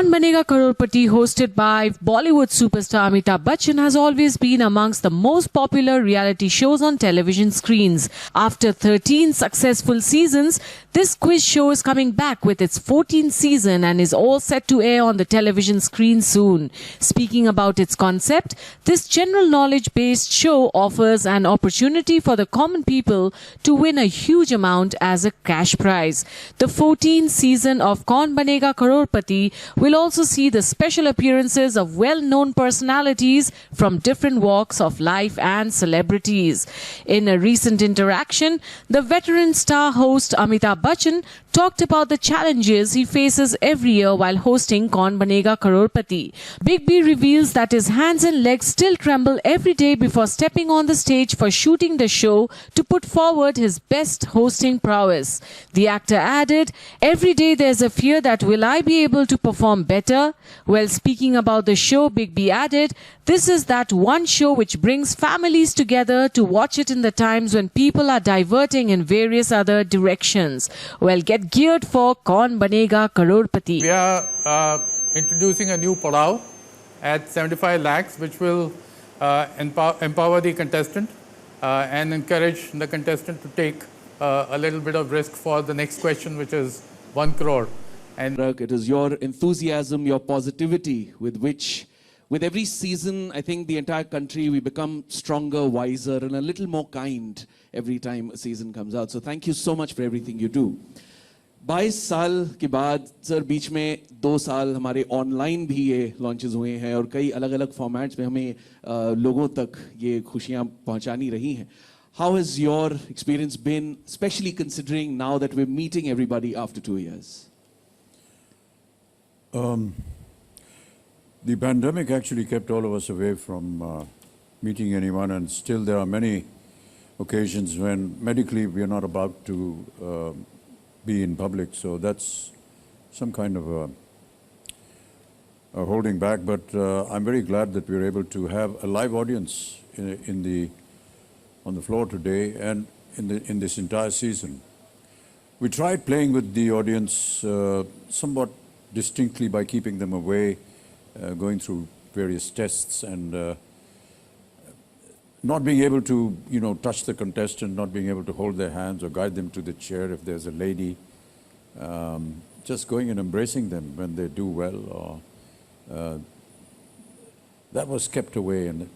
Kaun Banega Crorepati, hosted by Bollywood superstar Amitabh Bachchan, has always been amongst the most popular reality shows on television screens. After 13 successful seasons, this quiz show is coming back with its 14th season and is all set to air on the television screen soon. Speaking about its concept, this general knowledge-based show offers an opportunity for the common people to win a huge amount as a cash prize. The 14th season of Kaun Banega Crorepati will also see the special appearances of well-known personalities from different walks of life and celebrities. In a recent interaction, the veteran star host Amitabh Bachchan talked about the challenges he faces every year while hosting Kaun Banega Crorepati. Big B reveals that his hands and legs still tremble every day before stepping on the stage for shooting the show to put forward his best hosting prowess. The actor added, "Every day there's a fear that will I be able to perform better?" While speaking about the show, Big B added, "This is that one show which brings families together to watch it in the times when people are diverting in various other directions." Well, get geared for Kaun Banega Crorepati. We are introducing a new padav at 75 lakhs, which will empower the contestant and encourage the contestant to take a little bit of risk for the next question, which is 1 crore. And it is your enthusiasm, your positivity with which, with every season, I think the entire country, we become stronger, wiser, and a little more kind every time a season comes out. So thank you so much for everything you do. 22 साल के बाद sir बीच में 2 साल हमारे online भी ये launches हुए हैं और कई अलग अलग फॉर्मेट्स में हमें लोगों तक ये खुशियाँ पहुँचानी रही हैं. How has your experience been, especially considering now that we're meeting everybody after 2 years? The pandemic actually kept all of us away from meeting anyone, and still there are many occasions when medically we are not about to be in public, so that's some kind of a holding back, but I'm very glad that we're able to have a live audience on the floor today and in this entire season. We tried playing with the audience somewhat distinctly by keeping them away, going through various tests and not being able to, touch the contestant, not being able to hold their hands or guide them to the chair if there's a lady, just going and embracing them when they do well. That was kept away, and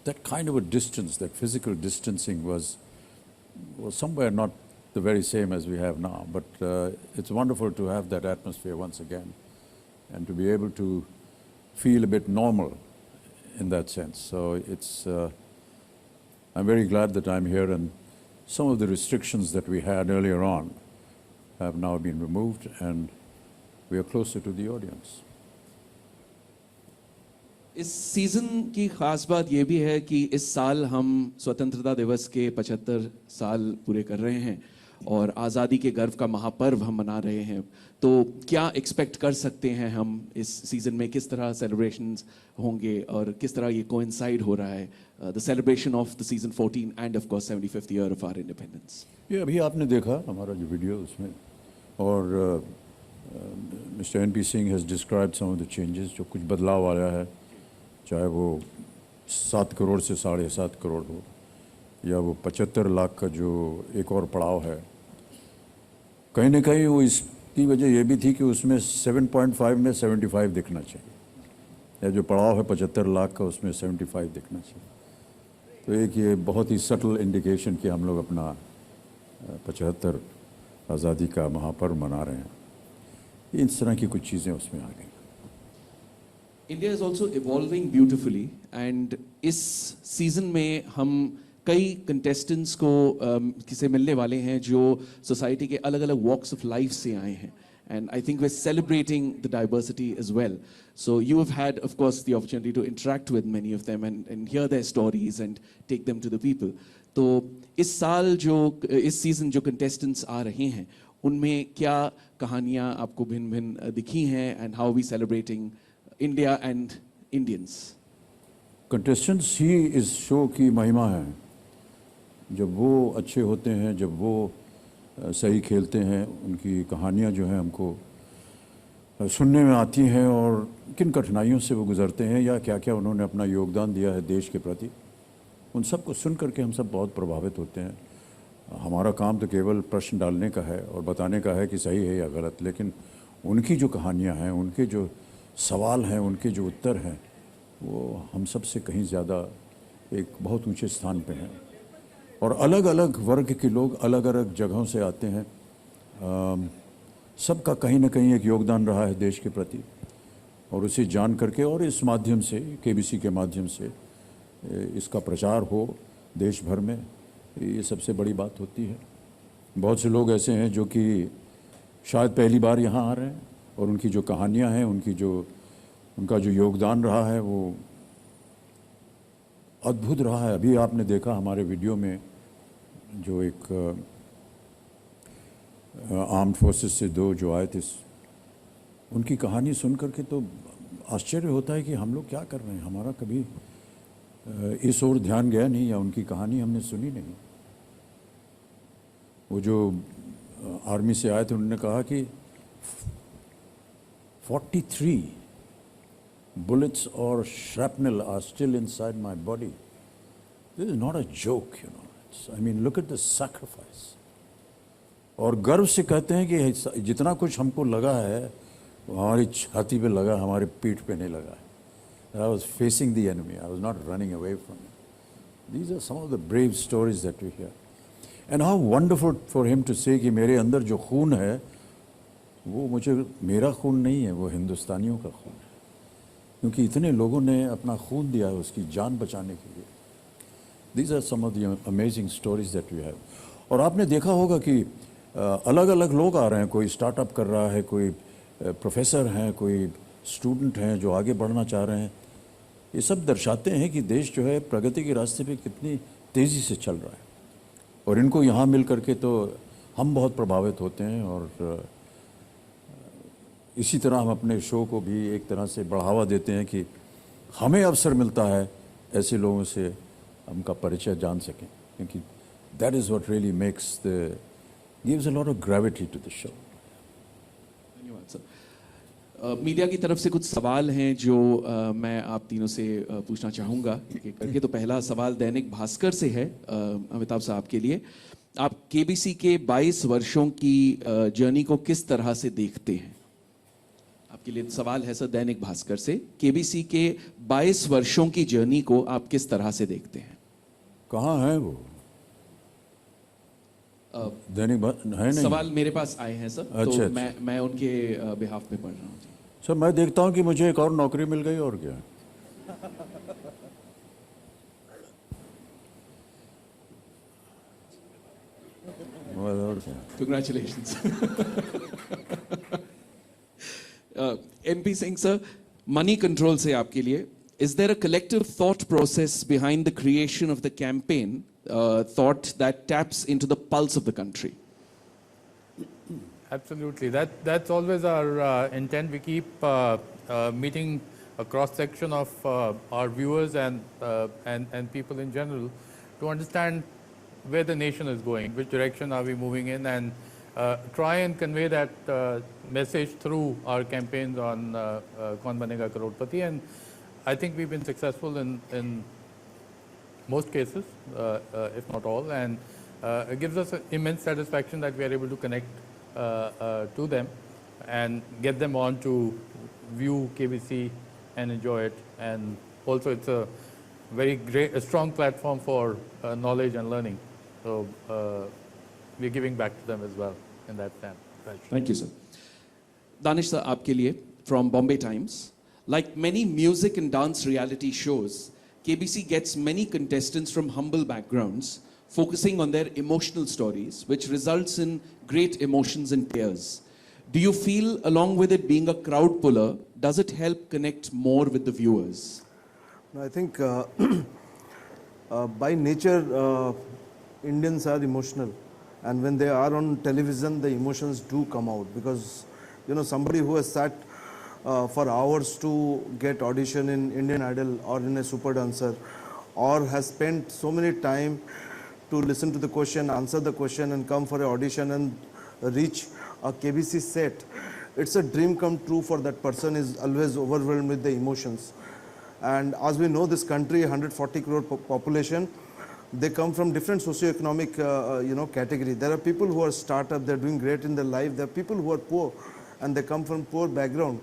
that kind of a distance, that physical distancing was somewhere not the very same as we have now, but it's wonderful to have that atmosphere once again and to be able to feel a bit normal in that sense. So I'm very glad that I'm here, and some of the restrictions that we had earlier on have now been removed and we are closer to the audience. इस season की खास बात ये भी है कि इस साल हम स्वतंत्रता दिवस के 75 साल पूरे कर रहे हैं और आज़ादी के गर्व का महापर्व हम मना रहे हैं. तो क्या एक्सपेक्ट कर सकते हैं हम इस सीजन में, किस तरह सेलिब्रेशंस होंगे और किस तरह ये कोइंसाइड हो रहा है, the celebration of the season 14 and of course 75th year of our independence? ये अभी आपने देखा हमारा जो वीडियो उसमें, और mister NP Singh has described some of the changes, जो कुछ बदलाव आया है, चाहे वो 7 करोड़ से 7.5 करोड़ हो या वो 75 लाख का जो एक और पड़ाव है. कहीं ना कहीं वो इसकी वजह ये भी थी कि उसमें 7.5 में 75 दिखना चाहिए, या जो पड़ाव है 75 लाख का उसमें 75 दिखना चाहिए. तो एक ये बहुत ही सटल इंडिकेशन कि हम लोग अपना 75 आज़ादी का महापर्व मना रहे हैं. इस तरह की कुछ चीज़ें उसमें आ गई. India is also evolving beautifully, and इस सीज़न में हम कई कंटेस्टेंट्स को किसे मिलने वाले हैं जो सोसाइटी के अलग अलग वॉक्स ऑफ लाइफ से आए हैं, and I think we're celebrating the diversity as well. So you have had, of course, the opportunity to interact with many of them and hear their stories and take them to the people. तो इस साल इस season जो contestants आ रहे हैं, उनमें क्या कहानियाँ आपको भिन्न भिन्न दिखी हैं, and how are we celebrating India and Indians? Contestants ही इस शो की महिमा है. जब वो अच्छे होते हैं, जब वो सही खेलते हैं, उनकी कहानियाँ जो हैं हमको सुनने में आती हैं और किन कठिनाइयों से वो गुज़रते हैं या क्या क्या उन्होंने अपना योगदान दिया है देश के प्रति, उन सब को सुन करके हम सब बहुत प्रभावित होते हैं। हमारा काम तो केवल प्रश्न डालने का है और बताने का है कि सही है या गलत, लेकिन उनकी जो कहानियाँ हैं, उनके जो सवाल हैं, उनके जो उत्तर हैं, वो हम सब से कहीं ज़्यादा एक बहुत ऊंचे स्थान पे हैं। और अलग अलग वर्ग के लोग अलग अलग जगहों से आते हैं। सबका कहीं ना कहीं एक योगदान रहा है देश के प्रति, और उसे जान करके और इस माध्यम से, केबीसी के माध्यम से इसका प्रचार हो देश भर में, ये सबसे बड़ी बात होती है। बहुत से लोग ऐसे हैं जो कि शायद पहली बार यहाँ आ रहे हैं और उनकी जो कहानियाँ हैं, उनका जो योगदान रहा है वो अद्भुत रहा है। अभी आपने देखा हमारे वीडियो में जो एक आर्म्ड फोर्सेस से दो जो आए थे, उनकी कहानी सुन करके तो आश्चर्य होता है कि हम लोग क्या कर रहे हैं। हमारा कभी इस ओर ध्यान गया नहीं या उनकी कहानी हमने सुनी नहीं। वो जो आर्मी से आए थे उन्होंने कहा कि 43 bullets or shrapnel are still inside my body. This is not a joke, you know. I mean, look at the sacrifice. और गर्व से कहते हैं कि जितना कुछ हमको लगा है वो हमारी छाती पे लगा, हमारे पीठ पे नहीं लगा है। I was facing the enemy. I was not running away from it. These are some of the brave stories that we hear. And how wonderful for him to say कि मेरे अंदर जो खून है वो मेरा खून नहीं है, वो हिंदुस्तानियों का खून है, क्योंकि इतने लोगों ने अपना खून दिया है उसकी जान बचाने के लिए। These are some of the amazing stories that we have. और आपने देखा होगा कि अलग अलग लोग आ रहे हैं, कोई स्टार्टअप कर रहा है, कोई प्रोफेसर हैं, कोई स्टूडेंट हैं जो आगे बढ़ना चाह रहे हैं। ये सब दर्शाते हैं कि देश जो है प्रगति के रास्ते पे कितनी तेज़ी से चल रहा है, और इनको यहाँ मिल करके तो हम बहुत प्रभावित होते हैं। और इसी तरह हम अपने शो को भी एक तरह से बढ़ावा देते हैं कि हमें अवसर मिलता है ऐसे लोगों से हमका परिचय जान सकें, क्योंकि that is what really makes the gives a lot of gravity to the show. धन्यवाद सर। मीडिया की तरफ से कुछ सवाल हैं जो मैं आप तीनों से पूछना चाहूँगा करके। तो पहला सवाल दैनिक भास्कर से है अमिताभ साहब के लिए। आप केबीसी के 22 वर्षों की जर्नी को किस तरह से देखते हैं? आपके लिए सवाल है सर दैनिक भास्कर से। केबीसी के 22 वर्षों की जर्नी को आप किस तरह से देखते हैं? कहाँ है वो दैनिक है? नहीं, सवाल मेरे पास आए हैं सर। अच्छा, तो मैं उनके बिहाफ पे पढ़ रहा हूँ। सर मैं देखता हूँ कि मुझे एक और नौकरी मिल गई, और क्या। Congratulations. NP Singh sir, money control से आपके लिए, is there a collective thought process behind the creation of the campaign, thought that taps into the pulse of the country? Absolutely. That's always our intent. We keep meeting a cross section of our viewers and people in general to understand where the nation is going, which direction are we moving in, and try and convey that message through our campaigns on Kaun Banega Crorepati. And I think we've been successful in most cases, if not all, and it gives us immense satisfaction that we are able to connect to them and get them on to view KBC and enjoy it. And also it's a a strong platform for knowledge and learning. So we're giving back to them as well in that sense. Thank you, sir. Danish sir, आपके लिए from Bombay Times. Like many music and dance reality shows, KBC gets many contestants from humble backgrounds, focusing on their emotional stories, which results in great emotions and tears. Do you feel, along with it being a crowd puller, does it help connect more with the viewers? I think by nature, Indians are emotional, and when they are on television, the emotions do come out, because you know, somebody who has sat for hours to get audition in Indian Idol or in a super dancer, or has spent so many time to listen to the question, answer the question, and come for an audition and reach a KBC set, it's a dream come true for that person, is always overwhelmed with the emotions. And as we know, this country, 140 crore population, they come from different socioeconomic category. There are people who are startup, they're doing great in their life. There are people who are poor and they come from poor background.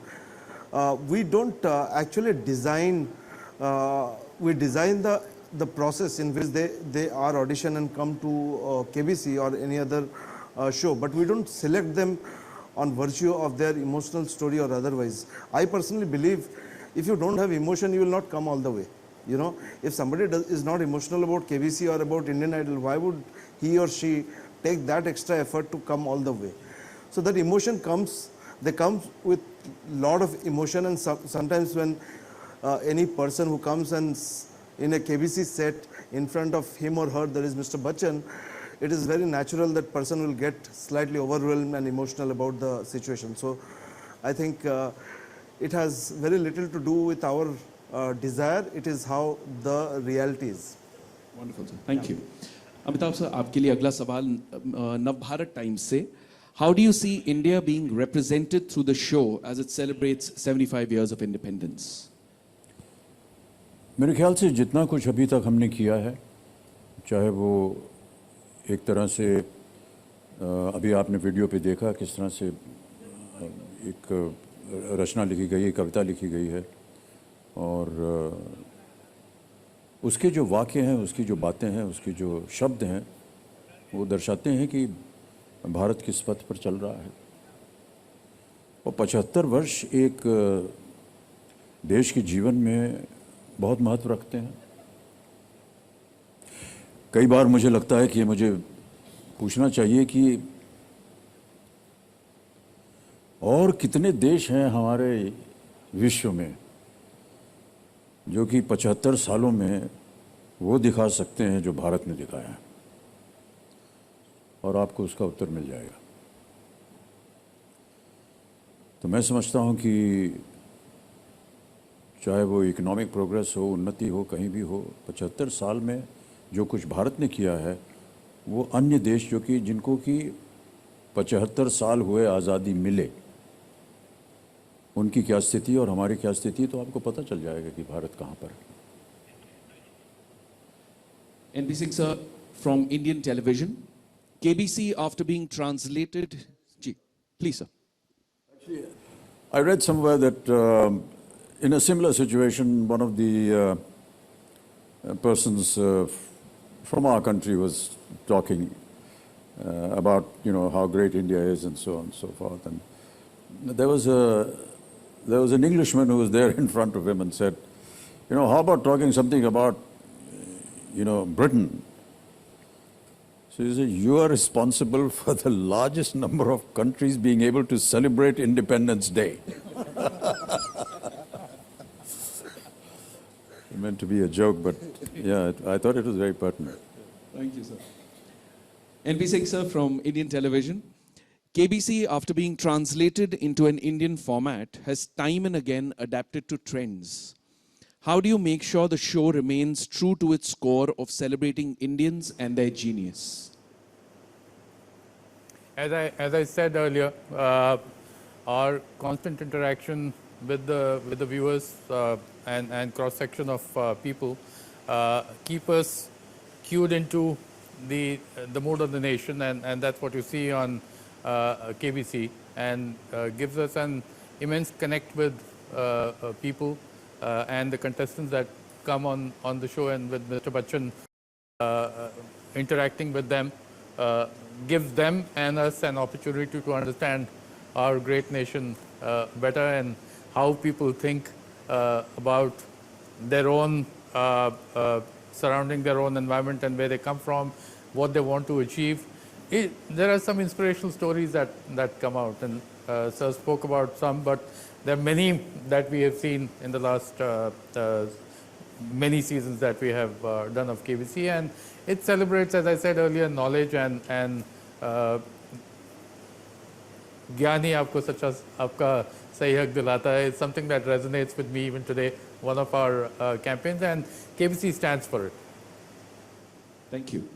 We don't actually design, we design the process in which they are audition and come to KBC or any other show, but we don't select them on virtue of their emotional story or otherwise. I personally believe if you don't have emotion, you will not come all the way. You know, if somebody is not emotional about KBC or about Indian Idol, why would he or she take that extra effort to come all the way? So that emotion comes, they come with lot of emotion, and sometimes when any person who comes and in a KBC set, in front of him or her there is Mr. Bachchan, it is very natural that person will get slightly overwhelmed and emotional about the situation. So I think it has very little to do with our desire, it is how the reality is. Wonderful, sir. Thank you. Amitabh sir, आपके लिए अगला सवाल Navbharat times से. How do you see India being represented through the show as it celebrates 75 years of independence? मेरे ख्याल से जितना कुछ अभी तक हमने किया है, चाहे वो एक तरह से अभी आपने वीडियो पे देखा किस तरह से एक रचना लिखी गई है, कविता लिखी गई है, और उसके जो वाक्य हैं, उसकी जो बातें हैं, उसकी जो शब्द हैं, वो दर्शाते हैं कि भारत किस पथ पर चल रहा है. और 75 वर्ष एक देश के जीवन में बहुत महत्व रखते हैं. कई बार मुझे लगता है कि मुझे पूछना चाहिए कि और कितने देश हैं हमारे विश्व में जो कि 75 सालों में वो दिखा सकते हैं जो भारत ने दिखाया है, और आपको उसका उत्तर मिल जाएगा. तो मैं समझता हूं कि चाहे वो इकोनॉमिक प्रोग्रेस हो, उन्नति हो, कहीं भी हो, 75 साल में जो कुछ भारत ने किया है वो अन्य देश जो कि जिनको कि 75 साल हुए आज़ादी मिले, उनकी क्या स्थिति और हमारी क्या स्थिति, तो आपको पता चल जाएगा कि भारत कहाँ पर है. NP Singh sir, from Indian television, KBC after being translated. Please sir. Actually, I read somewhere that in a similar situation, one of the persons from our country was talking about, you know, how great India is and so on and so forth. And there was an Englishman who was there in front of him and said, you know, how about talking something about, you know, Britain? So he said, you are responsible for the largest number of countries being able to celebrate Independence Day. It meant to be a joke, but yeah, I thought it was very pertinent. Thank you, sir. NP Singh sir, from Indian television. KBC, after being translated into an Indian format, has time and again adapted to trends. How do you make sure the show remains true to its core of celebrating Indians and their genius? As I said earlier, our constant interaction with the viewers and cross section of people keep us cued into the mood of the nation, and that's what you see on KBC, and gives us an immense connect with people and the contestants that come on the show, and with Mr. Bachchan interacting with them gives them and us an opportunity to understand our great nation better, and how people think about their own surrounding their own environment and where they come from, what they want to achieve. There are some inspirational stories that come out, and Sir spoke about some, but there are many that we have seen in the last many seasons that we have done of KBC, and it celebrates, as I said earlier, knowledge and ज्ञान ही आपको सच्चा आपका सही हक दिलाता है. It's something that resonates with me even today, one of our campaigns, and KBC stands for it. Thank you.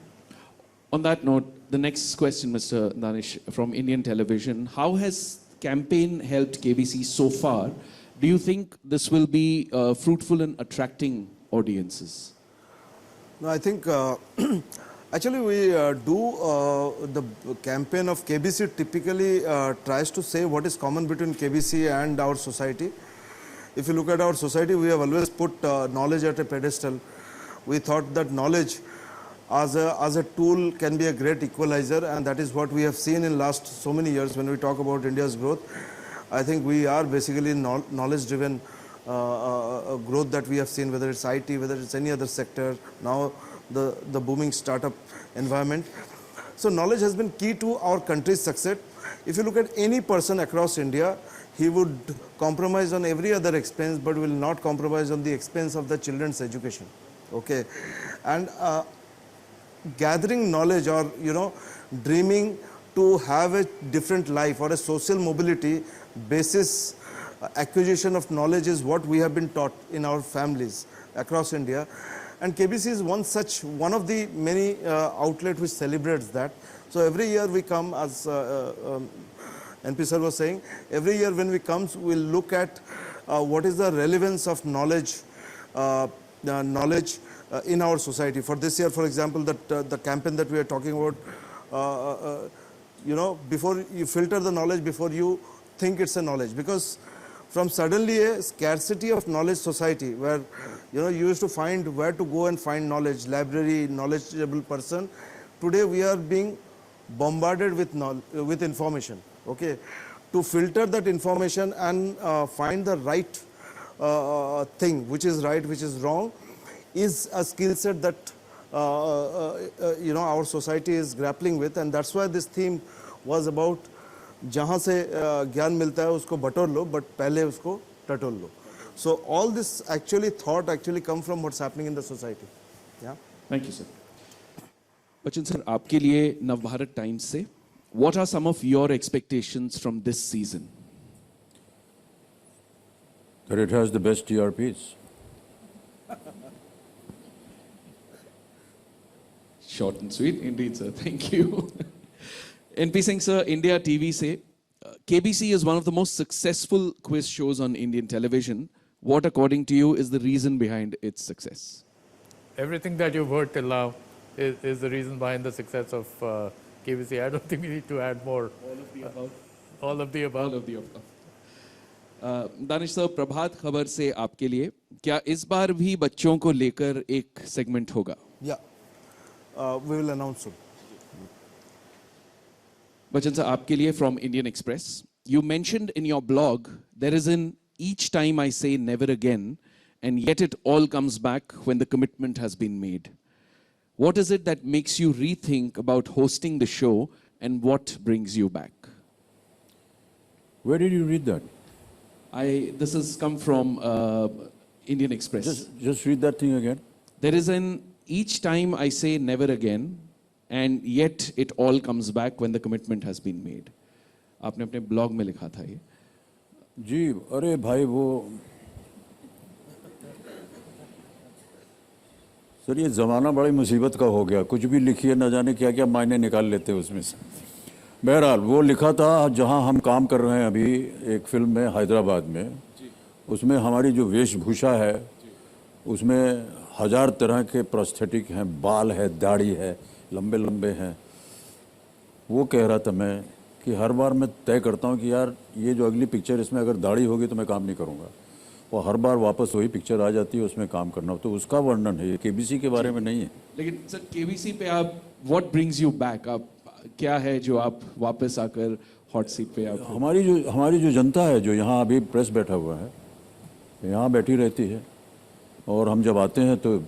On that note, the next question, Mr. Danish, from Indian television. How has campaign helped KBC so far, do you think this will be fruitful in attracting audiences? No, I think actually we the campaign of KBC typically tries to say what is common between KBC and our society. If you look at our society, we have always put knowledge at a pedestal. We thought that knowledge as a tool can be a great equalizer, and that is what we have seen in last so many years when we talk about India's growth. I think we are basically knowledge driven growth that we have seen, whether it's IT, whether it's any other sector, now the booming startup environment. So knowledge has been key to our country's success. If you look at any person across India, he would compromise on every other expense, but will not compromise on the expense of the children's education. Okay, and gathering knowledge, or dreaming to have a different life or a social mobility basis acquisition of knowledge is what we have been taught in our families across India, and KBC is one of the many outlets which celebrates that. So every year we come, as NP sir was saying, every year when we come, we'll look at what is the relevance of knowledge in our society. For this year, for example, the campaign that we are talking about, before you filter the knowledge before you think it's a knowledge, because from suddenly a scarcity of knowledge society where you used to find where to go and find knowledge, library, knowledgeable person, today we are being bombarded with information. Okay, to filter that information and find the right thing, which is right, which is wrong, is a skill set that our society is grappling with, and that's why this theme was about जहाँ से ज्ञान मिलता है उसको बटोर लो, but पहले उसको टटोल लो. So all this thought come from what's happening in the society. Yeah. Thank you, sir. Bachchan sir, आपके लिए नवभारत टाइम्स से, what are some of your expectations from this season? That it has the best TRPs. Short and sweet, indeed, sir. Thank you. NP Singh sir, India TV say, KBC is one of the most successful quiz shows on Indian television. What, according to you, is the reason behind its success? Everything that you've heard till now is the reason behind the success of KBC. I don't think we need to add more. All of the above. All of the above. All of the above. Danish sir, Prabhat Khabar से आपके लिए, क्या इस बार भी बच्चों को लेकर एक सेगमेंट होगा? Yeah, we will announce soon. Bachchan sir, आपके लिए from Indian Express. You mentioned in your blog, there is an each time I say never again, and yet it all comes back when the commitment has been made. What is it that makes you rethink about hosting the show, and what brings you back? Where did you read that? This has come from Indian Express. Just read that thing again. There is an each time I say never again, and yet it all comes back when the commitment has been made. आपने अपने blog में लिखा था ये. जी, अरे भाई वो sir ये ज़माना बड़ी मुसीबत का हो गया, कुछ भी लिखिए न जाने क्या क्या मायने निकाल लेते हैं उसमें से. बहरहाल वो लिखा था जहां हम काम कर रहे हैं अभी एक फिल्म में हैदराबाद में, उसमें हमारी जो वेशभूषा है उसमें 1000 तरह के प्रोस्थेटिक हैं, बाल है, दाढ़ी है, लंबे लंबे हैं. वो कह रहा था मैं कि हर बार मैं तय करता हूँ कि यार ये जो अगली पिक्चर इसमें अगर दाढ़ी होगी तो मैं काम नहीं करूँगा, और हर बार वापस वही पिक्चर आ जाती है, उसमें काम करना हो. तो उसका वर्णन है, ये केबीसी के बारे में नहीं है. लेकिन सर केबीसी पे आप व्हाट ब्रिंग्स यू बैक, आप क्या है जो आप वापस आकर हॉट सीट पे आप हमारी जो जनता है जो यहाँ अभी प्रेस बैठा हुआ है यहाँ बैठी रहती है, और हम जब आते हैं तो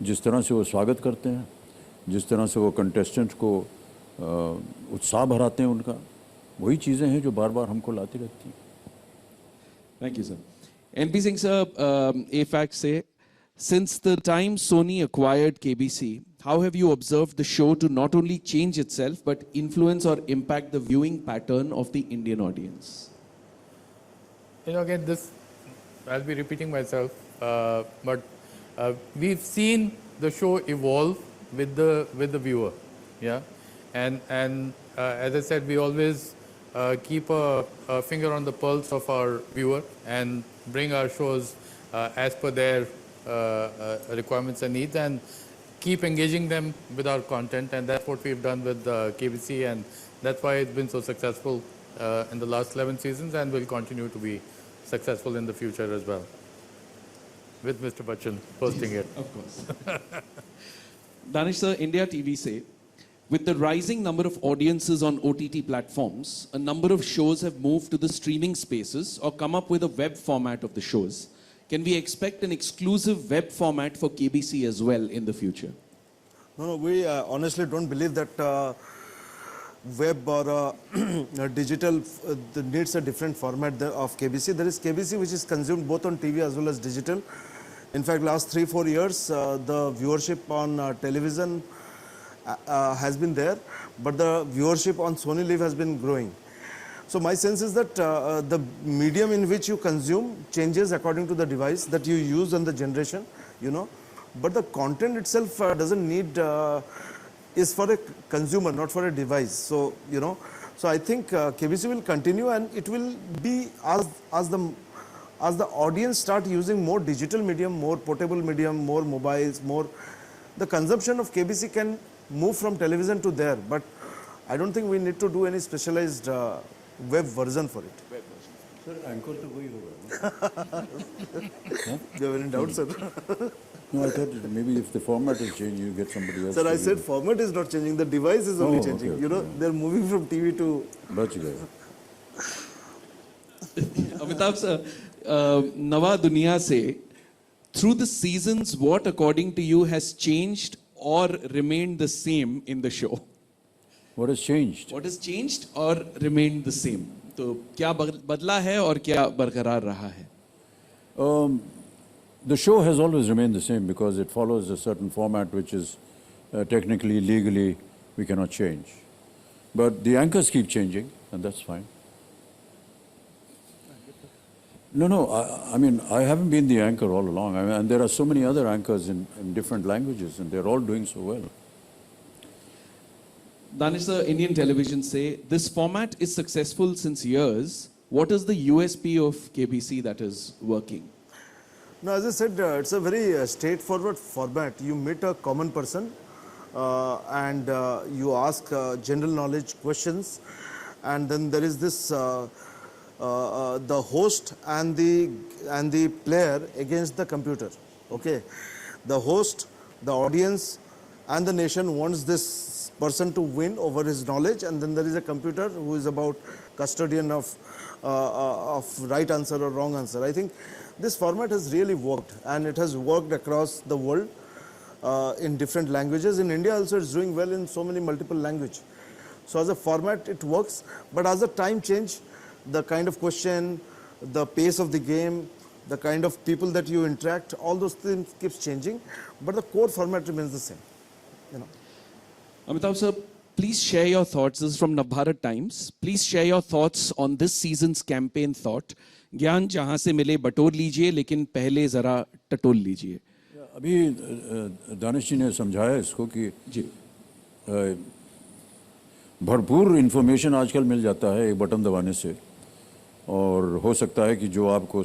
जिस तरह से वो स्वागत करते हैं, जिस तरह से वो कंटेस्टेंट को उत्साह भराते हैं उनका, वही चीज़ें हैं जो बार बार हमको लाती रहती हैं. Thank you sir. NP Singh sir, AFAC say, since the time Sony acquired KBC, how have you observed the show to not only change itself but influence or impact the viewing pattern of the Indian audience? Again, this, I'll be repeating myself, but we've seen the show evolve with the viewer, yeah, and as I said, we always keep a finger on the pulse of our viewer and bring our shows as per their requirements and needs, and keep engaging them with our content. And that's what we've done with KBC, and that's why it's been so successful in the last 11 seasons, and will continue to be successful in the future as well, with Mr. Bachchan hosting it. Of course. Danish sir, India TV say, with the rising number of audiences on OTT platforms, a number of shows have moved to the streaming spaces or come up with a web format of the shows. Can we expect an exclusive web format for KBC as well in the future? No, we honestly don't believe that web or digital needs a different format of KBC. There is KBC which is consumed both on TV as well as digital. In fact, last 3-4 years, the viewership on television has been there, but the viewership on Sony Live has been growing. So my sense is that the medium in which you consume changes according to the device that you use and the generation, you know. But the content itself doesn't need, is for a consumer, not for a device. So, you know, so I think KBC will continue, and it will be as the audience start using more digital medium, more portable medium, more mobiles, more, the consumption of KBC can move from television to there. But I don't think we need to do any specialized web version for it. Sir, anchor तो वही होगा. Do you have any doubt, sir? No, I thought maybe if the format is changed, you get somebody else. Sir, I to said do format is not changing. The device is only Oh, changing. okay, You know, okay. they're moving from TV to. it. बच गए. Amitabh sir, Nawa Duniya say, through the seasons, what according to you has changed or remained the same in the show? What has changed? What has changed or remained the same? तो क्या बदला है और क्या बरकरार रहा है? The show has always remained the same because it follows a certain format which is technically, legally, we cannot change. But the anchors keep changing, and that's fine. No, I mean, I haven't been the anchor all along. I mean, and there are so many other anchors in different languages, and they're all doing so well. Danish sir, Indian television say, this format is successful since years. What is the USP of KBC that is working? No, as I said, it's a very straightforward format. You meet a common person and you ask general knowledge questions, and then there is this the host and the player against the computer. Okay, the host, the audience, and the nation wants this person to win over his knowledge, and then there is a computer who is about custodian of right answer or wrong answer. I think this format has really worked, and it has worked across the world in different languages. In India also it's doing well in so many multiple languages. So as a format it works, but as the time change, the kind of question, the pace of the game, the kind of people that you interact, all those things keeps changing, but the core format remains the same. You know. Amitabh sir, please share your thoughts. This is from Navbharat Times. Please share your thoughts on this season's campaign thought. ज्ञान जहां से मिले बटोर लीजिए, लेकिन पहले जरा टटोल लीजिए. अभी दानिश जी ने समझाया इसको कि जी भरपूर इन्फॉर्मेशन आजकल मिल जाता है एक बटन दबाने से, और हो सकता है कि जो आपको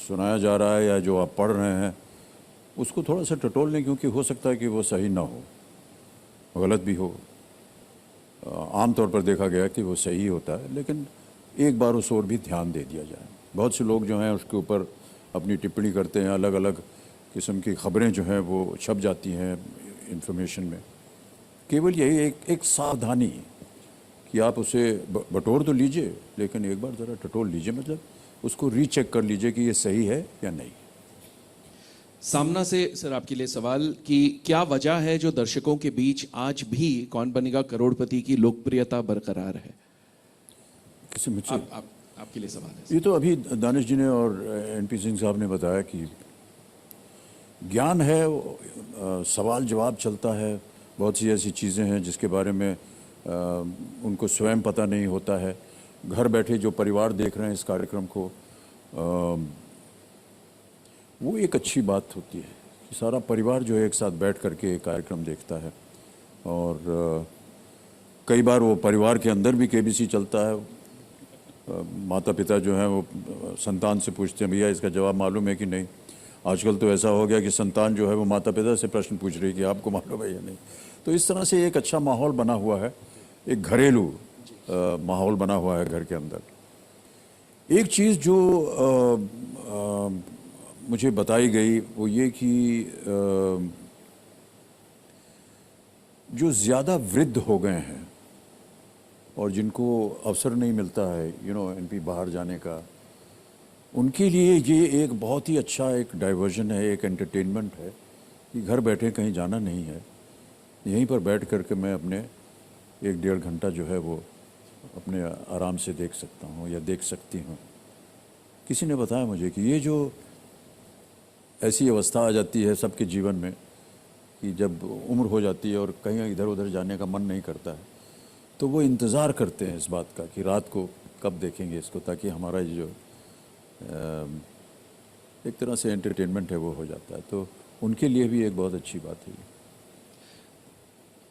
सुनाया जा रहा है या जो आप पढ़ रहे हैं उसको थोड़ा सा टटोल लें, क्योंकि हो सकता है कि वो सही ना हो, गलत भी हो. आमतौर पर देखा गया कि वो सही होता है, लेकिन एक बार उस ओर भी ध्यान दे दिया जाए. बहुत से लोग जो हैं उसके ऊपर अपनी टिप्पणी करते हैं, अलग अलग किस्म की खबरें जो हैं वो छप जाती हैं इन्फॉर्मेशन में. केवल यही एक सावधानी कि आप उसे बटोर तो लीजिए, लेकिन एक बार ज़रा टटोल लीजिए, मतलब उसको रीचेक कर लीजिए कि ये सही है या नहीं. सामना से सर आपके लिए सवाल कि क्या वजह है जो दर्शकों के बीच आज भी कौन बनेगा करोड़पति की लोकप्रियता बरकरार है? किसी मुझसे आपके लिए सवाल है. ये तो अभी दानिश जी ने और एनपी सिंह साहब ने बताया कि ज्ञान है, सवाल जवाब चलता है, बहुत सी ऐसी चीज़ें हैं जिसके बारे में उनको स्वयं पता नहीं होता है. घर बैठे जो परिवार देख रहे हैं इस कार्यक्रम को, वो एक अच्छी बात होती है कि सारा परिवार जो है एक साथ बैठ करके एक कार्यक्रम देखता है. और कई बार वो परिवार के अंदर भी केबीसी चलता है। माता पिता जो हैं वो संतान से पूछते हैं भैया इसका जवाब मालूम है कि नहीं। आजकल तो ऐसा हो गया कि संतान जो है वो माता पिता से प्रश्न पूछ रही है कि आपको मालूम है या नहीं। तो इस तरह से एक अच्छा माहौल बना हुआ है, एक घरेलू माहौल बना हुआ है घर के अंदर। एक चीज़ जो मुझे बताई गई वो ये कि जो ज़्यादा वृद्ध हो गए हैं और जिनको अवसर नहीं मिलता है एनपी बाहर जाने का, उनके लिए ये एक बहुत ही अच्छा एक डाइवर्जन है, एक एंटरटेनमेंट है कि घर बैठे कहीं जाना नहीं है, यहीं पर बैठ करके मैं अपने 1-1.5 घंटा जो है वो अपने आराम से देख सकता हूँ या देख सकती हूँ। किसी ने बताया मुझे कि ये जो ऐसी अवस्था आ जाती है सबके जीवन में कि जब उम्र हो जाती है और कहीं इधर उधर जाने का मन नहीं करता है, तो वो इंतज़ार करते हैं इस बात का कि रात को कब देखेंगे इसको, ताकि हमारा ये जो एक तरह से एंटरटेनमेंट है वो हो जाता है। तो उनके लिए भी एक बहुत अच्छी बात है।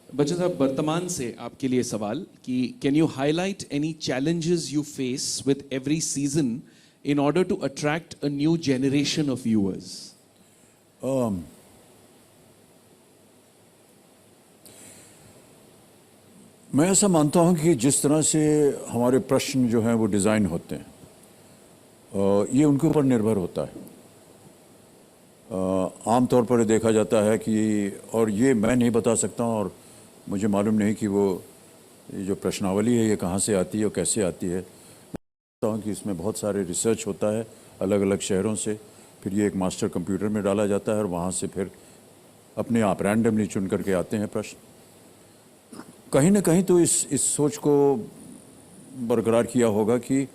बच्चन साहब, वर्तमान से आपके लिए सवाल कि can you highlight any challenges you face with every season in order to attract a new generation of viewers? मैं ऐसा मानता हूं कि जिस तरह से हमारे प्रश्न जो हैं वो डिज़ाइन होते हैं, ये उनके ऊपर निर्भर होता है। आम तौर पर देखा जाता है कि, और ये मैं नहीं बता सकता हूं और मुझे मालूम नहीं कि वो ये जो प्रश्नावली है ये कहाँ से आती है और कैसे आती है, कि इसमें बहुत सारे रिसर्च होता है अलग अलग शहरों से, फिर ये एक मास्टर कंप्यूटर में डाला जाता है और वहाँ से फिर अपने आप रैंडमली चुन करके आते हैं प्रश्न। कहीं ना कहीं तो इस सोच को बरकरार किया होगा कि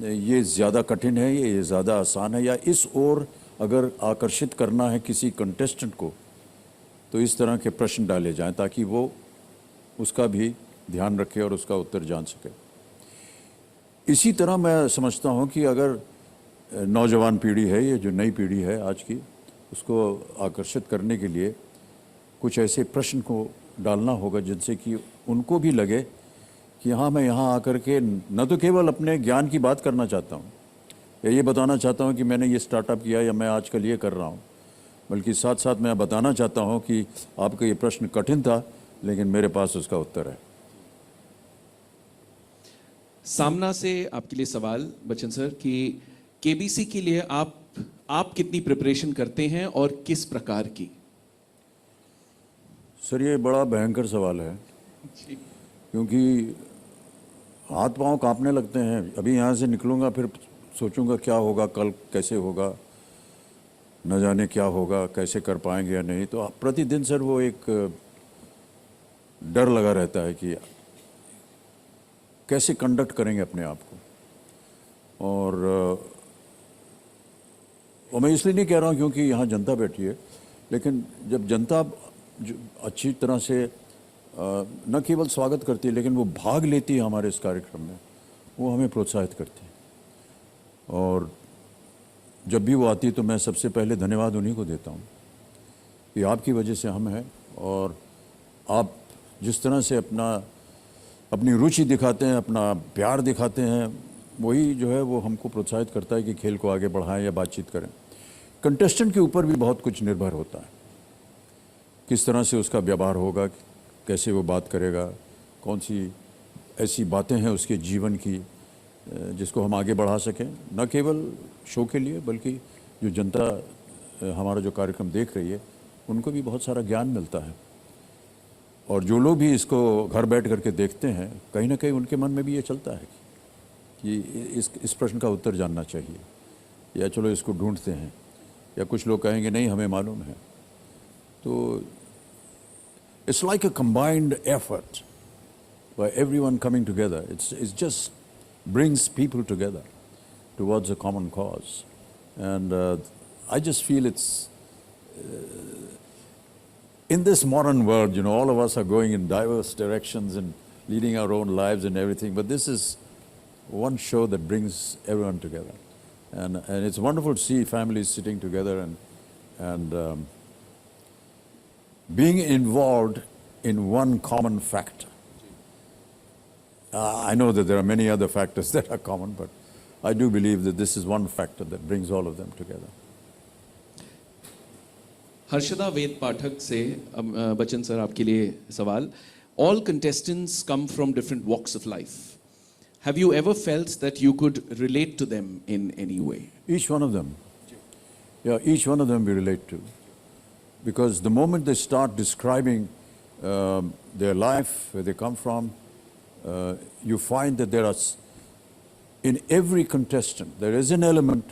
ये ज़्यादा कठिन है, ये ज़्यादा आसान है, या इस ओर अगर आकर्षित करना है किसी कंटेस्टेंट को तो इस तरह के प्रश्न डाले जाएं ताकि वो उसका भी ध्यान रखे और उसका उत्तर जान सके। इसी तरह मैं समझता हूँ कि अगर नौजवान पीढ़ी है, ये जो नई पीढ़ी है आज की, उसको आकर्षित करने के लिए कुछ ऐसे प्रश्न को डालना होगा जिनसे कि उनको भी लगे कि हाँ, मैं यहाँ आकर के न तो केवल अपने ज्ञान की बात करना चाहता हूँ या ये बताना चाहता हूँ कि मैंने ये स्टार्टअप किया या मैं आजकल ये कर रहा हूँ, बल्कि साथ साथ मैं बताना चाहता हूँ कि आपका ये प्रश्न कठिन था लेकिन मेरे पास उसका उत्तर है। सामना से आपके लिए सवाल बच्चन सर कि केबीसी के लिए आप कितनी प्रिपरेशन करते हैं और किस प्रकार की? सर ये बड़ा भयंकर सवाल है क्योंकि हाथ पांव कांपने लगते हैं। अभी यहाँ से निकलूँगा फिर सोचूंगा क्या होगा, कल कैसे होगा, न जाने क्या होगा, कैसे कर पाएंगे या नहीं। तो प्रतिदिन सर वो एक डर लगा रहता है कि कैसे कंडक्ट करेंगे अपने आप को। और मैं इसलिए नहीं कह रहा हूँ क्योंकि यहाँ जनता बैठी है, लेकिन जब जनता अच्छी तरह से न केवल स्वागत करती है लेकिन वो भाग लेती है हमारे इस कार्यक्रम में, वो हमें प्रोत्साहित करती है। और जब भी वो आती है तो मैं सबसे पहले धन्यवाद उन्हीं को देता हूँ कि आपकी वजह से हम हैं, और आप जिस तरह से अपनी रुचि दिखाते हैं, अपना प्यार दिखाते हैं, वही जो है वो हमको प्रोत्साहित करता है कि खेल को आगे बढ़ाएं या बातचीत करें। कंटेस्टेंट के ऊपर भी बहुत कुछ निर्भर होता है, किस तरह से उसका व्यवहार होगा, कैसे वो बात करेगा, कौन सी ऐसी बातें हैं उसके जीवन की जिसको हम आगे बढ़ा सकें, न केवल शो के लिए बल्कि जो जनता हमारा जो कार्यक्रम देख रही है उनको भी बहुत सारा ज्ञान मिलता है। और जो लोग भी इसको घर बैठ करके देखते हैं, कहीं ना कहीं उनके मन में भी ये चलता है कि इस प्रश्न का उत्तर जानना चाहिए, या चलो इसको ढूंढते हैं, या कुछ लोग कहेंगे नहीं हमें मालूम है। तो it's like a combined effort by everyone coming together. It's just brings people together towards a common cause, and I just feel it's in this modern world, you know, all of us are going in diverse directions and leading our own lives and everything, but this is one show that brings everyone together, and it's wonderful to see families sitting together and being involved in one common factor. I know that there are many other factors that are common, but I do believe that this is one factor that brings all of them together. Harshada Ved Pathak से Bachchan sir आपके लिए सवाल. All contestants come from different walks of life. Have you ever felt that you could relate to them in any way? Each one of them. Yeah, each one of them we relate to. Because the moment they start describing their life, where they come from, you find that there are, in every contestant, there is an element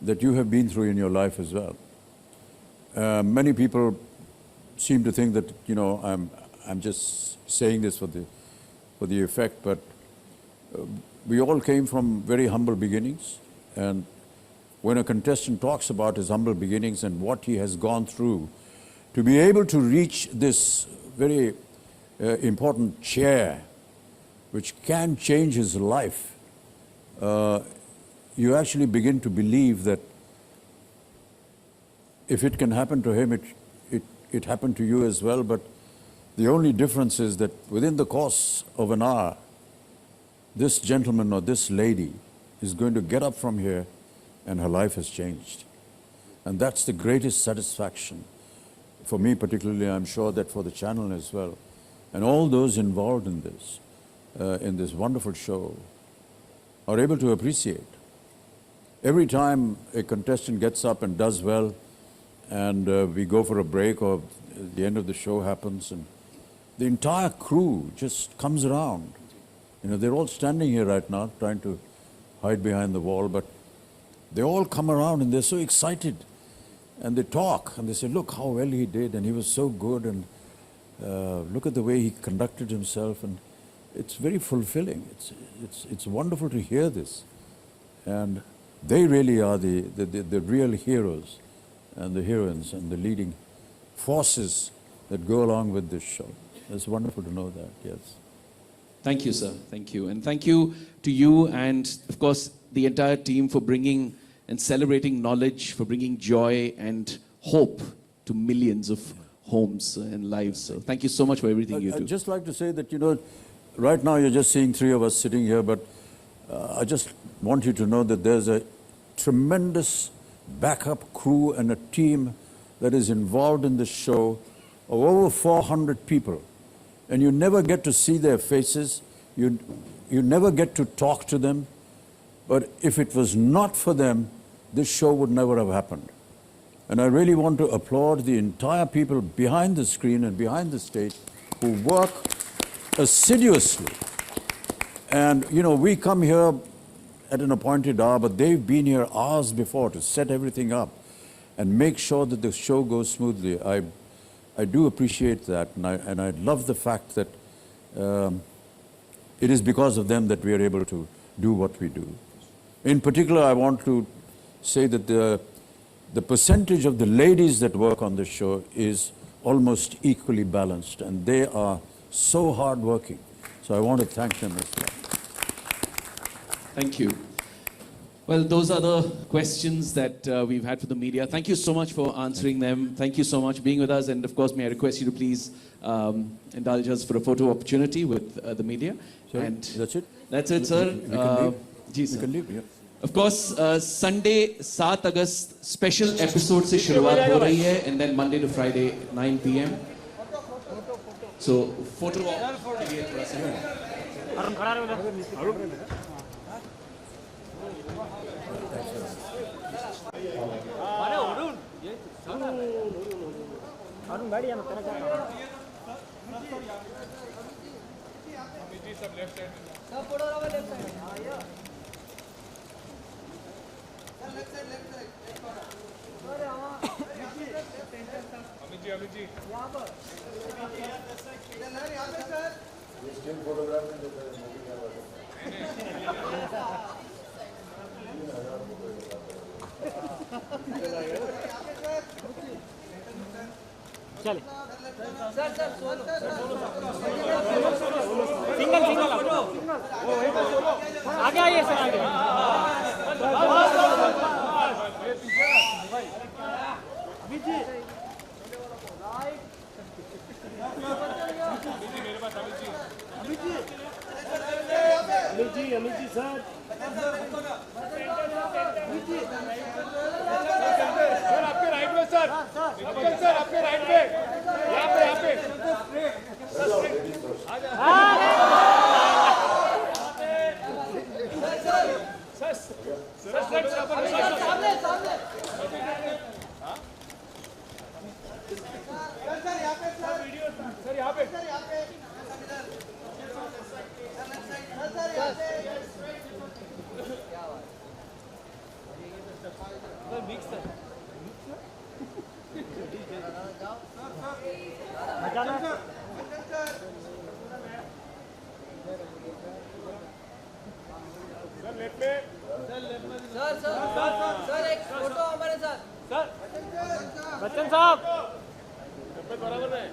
that you have been through in your life as well. Many people seem to think that, you know, I'm just saying this for the effect, but we all came from very humble beginnings, and when a contestant talks about his humble beginnings and what he has gone through to be able to reach this very important chair which can change his life, you actually begin to believe that if it can happen to him, it happened to you as well. But the only difference is that within the course of an hour, this gentleman or this lady is going to get up from here and her life has changed. And that's the greatest satisfaction for me particularly. I'm sure that for the channel as well. And all those involved in this wonderful show are able to appreciate. Every time a contestant gets up and does well, and we go for a break or the end of the show happens, and the entire crew just comes around. You know, they're all standing here right now trying to hide behind the wall, but they all come around and they're so excited, and they talk and they say, look how well he did, and he was so good, and look at the way he conducted himself. And it's very fulfilling. It's wonderful to hear this, and they really are the real heroes and the heroines and the leading forces that go along with this show. It's wonderful to know that, yes. Thank you, sir. Thank you. And thank you to you and, of course, the entire team for bringing and celebrating knowledge, for bringing joy and hope to millions of homes and lives. So thank you so much for everything you do. I'd just like to say that, you know, right now you're just seeing three of us sitting here, but I just want you to know that there's a tremendous backup crew and a team that is involved in this show of over 400 people. And you never get to see their faces, you never get to talk to them, but if it was not for them, this show would never have happened. And I really want to applaud the entire people behind the screen and behind the stage who work assiduously. And, you know, we come here at an appointed hour, but they've been here hours before to set everything up and make sure that the show goes smoothly. I do appreciate that, and I love the fact that it is because of them that we are able to do what we do. In particular, I want to say that the percentage of the ladies that work on this show is almost equally balanced, and they are so hardworking. So I want to thank them as well. Thank you. Well, those are the questions that we've had for the media. Thank you so much for answering them. Thank you so much for being with us. And of course, may I request you to please indulge us for a photo opportunity with the media. Sure. And That's it? That's it, sir. We can leave. Ji, We sir. can leave, yeah. Of course, Sunday 7 August special episode से शुरुआत हो रही है, and then Monday to Friday 9 p.m. So photo op के लिए थोड़ा सा चले सिंगल सिंगल आगे आइए सर आगे मेरे पास अमित जी सर सर आपके राइट में सर सर आपके राइट में यहाँ पे सर एक फोटो हमारे साथ बच्चन साहब बराबर है